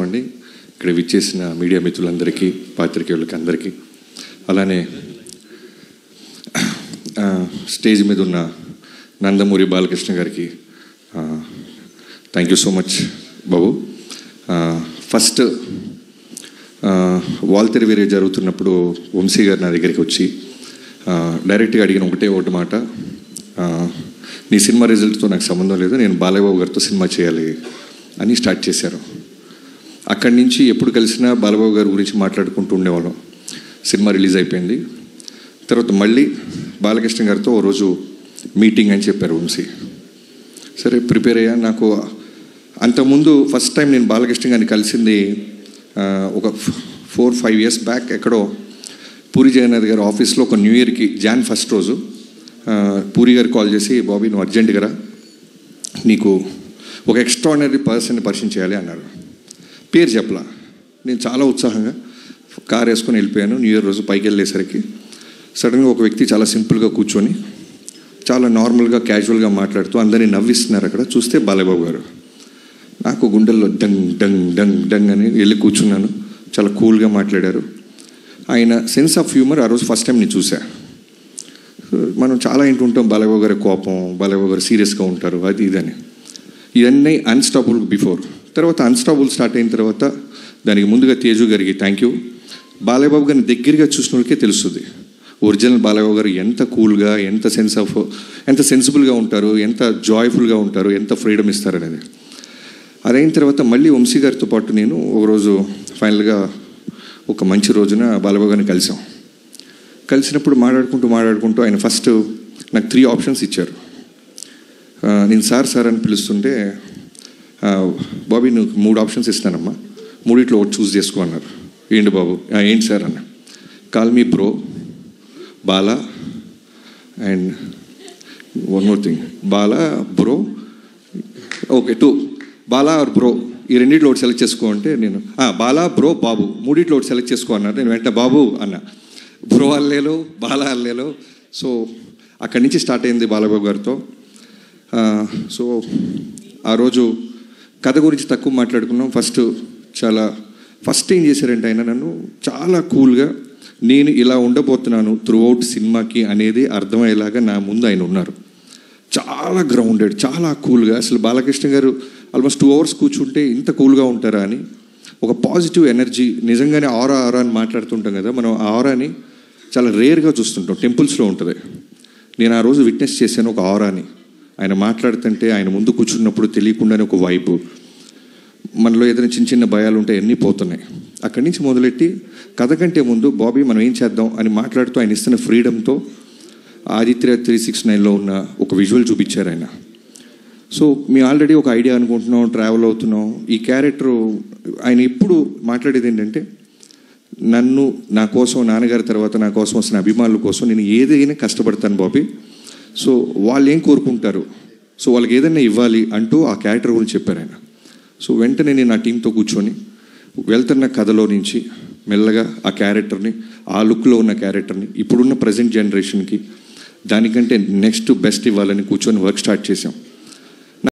అండి ఇక్కడ విచ్చేసిన మీడియా మిత్రులందరికీ, పాత్రికేయులకి అందరికీ, అలానే స్టేజ్ మీద ఉన్న నందమూరి బాలకృష్ణ గారికి థ్యాంక్ యూ సో మచ్ బాబు. ఫస్ట్ వాల్తెర వీరే జరుగుతున్నప్పుడు వంశీ గారు నా దగ్గరికి వచ్చి డైరెక్ట్గా అడిగిన ఒకటి మాట, నీ సినిమా రిజల్ట్తో నాకు సంబంధం లేదు, నేను బాలయ్యబాబు గారితో సినిమా చేయాలి అని స్టార్ట్ చేశారు. అక్కడి నుంచి ఎప్పుడు కలిసినా బాలయ్యబాబు గారి గురించి మాట్లాడుకుంటూ ఉండేవాళ్ళం. సినిమా రిలీజ్ అయిపోయింది, తర్వాత మళ్ళీ బాలకృష్ణ గారితో ఓ రోజు మీటింగ్ అని చెప్పారు వంశీ. సరే ప్రిపేర్ అయ్యా. నాకు అంతకుముందు ఫస్ట్ టైం నేను బాలకృష్ణ గారిని కలిసింది ఒక 4-5 ఇయర్స్ బ్యాక్ ఎక్కడో పూరి జగన్నాథ్ గారి ఆఫీస్లో ఒక న్యూ ఇయర్కి Jan 1 రోజు పూరి గారు కాల్ చేసి, బాబీ నువ్వు అర్జెంటుగా రా, నీకు ఒక ఎక్స్ట్రాడినరీ పర్సన్ని పరిచయం చేయాలి అన్నారు. పేరు చెప్పలా. నేను చాలా ఉత్సాహంగా కార్ వేసుకొని వెళ్ళిపోయాను. న్యూ ఇయర్ రోజు పైకి వెళ్ళేసరికి సడన్గా ఒక వ్యక్తి చాలా సింపుల్గా కూర్చొని చాలా నార్మల్గా క్యాజువల్గా మాట్లాడుతూ అందరినీ నవ్విస్తున్నారు. అక్కడ చూస్తే బాలయ్యబాబు గారు. నాకు గుండెల్లో డంగ్ డంగ్ డంగ్ డంగ్ అని వెళ్ళి కూర్చున్నాను. చాలా కూల్గా మాట్లాడారు. ఆయన సెన్స్ ఆఫ్ హ్యూమర్ ఆ రోజు ఫస్ట్ టైం నేను చూసా. మనం చాలా వింటుంటాం బాలయ్యబాబు గారి కోపం, బాలయ్యబాబు గారు సీరియస్గా ఉంటారు, అది ఇదని. ఇవన్నీ అన్స్టాపబుల్ బిఫోర్. తర్వాత అన్స్టాపబుల్ స్టార్ట్ అయిన తర్వాత దానికి ముందుగా తేజు గారికి థ్యాంక్ యూ. బాలయ్యబాబు గారిని దగ్గరగా చూసిన వాళ్ళకే తెలుస్తుంది ఒరిజినల్ బాలయ్యబాబు గారు ఎంత కూల్గా, ఎంత సెన్సిబుల్గా ఉంటారు, ఎంత జాయ్ఫుల్గా ఉంటారు, ఎంత ఫ్రీడమ్ ఇస్తారు అనేది. అదైన తర్వాత మళ్ళీ వంశీ గారితో పాటు నేను ఒకరోజు ఫైనల్గా ఒక మంచి రోజున బాలయ్యబాబు గారిని కలిసినప్పుడు మాట్లాడుకుంటూ ఆయన ఫస్ట్ నాకు 3 ఆప్షన్స్ ఇచ్చారు. నేను సార్ అని పిలుస్తుంటే, బాబీ నువ్వు 3 ఆప్షన్స్ ఇస్తానమ్మా, 3 ఒకటి చూస్ చేసుకో అన్నారు. ఏంటి బాబు? ఏంటి సార్ అన్న. Call me bro, Bala and one more thing, Bala bro, okay 2 Bala are bro, ఈ 2 ఒకటి సెలెక్ట్ చేసుకో అంటే నేను బాలా బ్రో బాబు 3 ఒకటి సెలెక్ట్ చేసుకో అన్నారు. నేను వెంటనే బాబు అన్న, బ్రో అల్లేలో బాలా అల్లేలో. సో అక్కడి నుంచి స్టార్ట్ అయింది బాలయ్యబాబు గారితో. సో ఆ రోజు కథ గురించి తక్కువ మాట్లాడుకున్నాం. ఫస్ట్ ఏం చేశారంటే ఆయన నన్ను చాలా కూల్గా, నేను ఇలా ఉండబోతున్నాను త్రూఅవుట్ సినిమాకి అనేది అర్థమయ్యేలాగా నా ముందు ఆయన ఉన్నారు. చాలా గ్రౌండెడ్, చాలా కూల్గా. అసలు బాలకృష్ణ గారు ఆల్మోస్ట్ 2 hours కూర్చుంటే ఇంత కూల్గా ఉంటారా అని ఒక పాజిటివ్ ఎనర్జీ. నిజంగానే ఆరా అని మాట్లాడుతుంటాం కదా, మనం ఆ ఆరాని చాలా రేర్గా చూస్తుంటాం, టెంపుల్స్లో ఉంటుంది. నేను ఆ రోజు విట్నెస్ చేశాను ఒక ఆరాని. ఆయన మాట్లాడుతుంటే, ఆయన ముందు కూర్చున్నప్పుడు తెలియకుండానే ఒక వైబ్. మనలో ఏదైనా చిన్న భయాలు ఉంటాయి, అన్నీ పోతున్నాయి. అక్కడి నుంచి మొదలెట్టి కథ కంటే ముందు బాబీ మనం ఏం చేద్దాం అని మాట్లాడుతూ ఆయన ఇస్తున్న ఫ్రీడమ్తో ఆదిత్య 369లో ఉన్న ఒక విజువల్ చూపించారు ఆయన. సో మేము ఆల్రెడీ ఒక ఐడియా అనుకుంటున్నాం, ట్రావెల్ అవుతున్నాం. ఈ క్యారెక్టరు ఆయన ఎప్పుడు మాట్లాడేది ఏంటంటే, నన్ను నా కోసం, నాన్నగారి తర్వాత నా కోసం వస్తున్న అభిమానుల కోసం నేను ఏదైనా కష్టపడతాను బాబీ. సో వాళ్ళు ఏం కోరుకుంటారు, సో వాళ్ళకి ఏదైనా ఇవ్వాలి అంటూ ఆ క్యారెక్టర్ గురించి చెప్పారు ఆయన. సో వెంటనే నేను నా టీంతో కూర్చొని వెళ్తున్న కథలో నుంచి మెల్లగా ఆ క్యారెక్టర్ని, ఆ లుక్లో ఉన్న క్యారెక్టర్ని ఇప్పుడున్న ప్రజెంట్ జనరేషన్కి దానికంటే నెక్స్ట్ బెస్ట్ ఇవ్వాలని కూర్చొని వర్క్ స్టార్ట్ చేసాం.